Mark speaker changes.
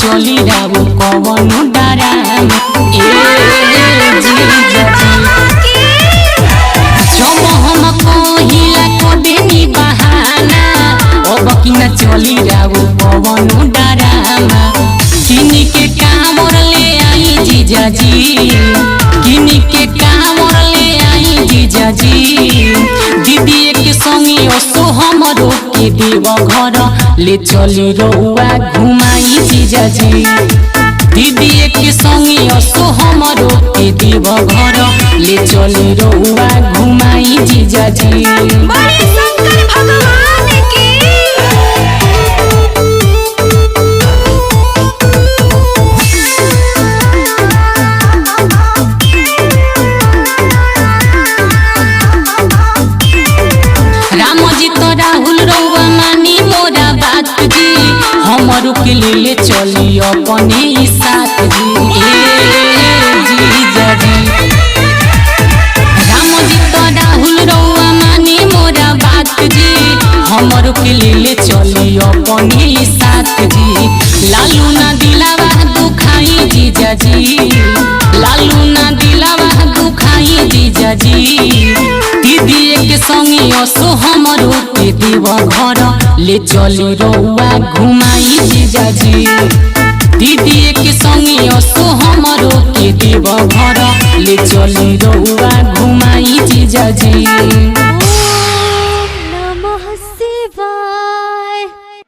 Speaker 1: चली राबू कवन डराम जब हम कहिला कदेनी बहाना अब कि न चली राबू कवन डराम किनी के कामर ले आई जीजाजी किनी के कामर ले आई जीजाजी दीदी के संगी असो हमरो के देव घर ले चली रउआ घुमाई जीजाजी दीदी के संगी असो हमरो के देव घर ले चली रउआ घुमाई जीजाजी
Speaker 2: बड़े शंकर भगवान की
Speaker 1: राहुल रउआ मानी मोरा बात जी हमरो के ले चली अपने साथ जी जीजाजी राहुल रउआ मानी मोरा बात जी हमरो के ले चली अपने साथ जी लालू ना दिलावा दुखाई जीजाजी लालू ना दिलावा दुखाई जीजाजी दीदी के संगी असो हमरो के देव घर ले चली रउआ घुमाई जीजाजी दीदी के संगी असो हमरो के देव घर ले चली रउआ घुमाई जीजाजी।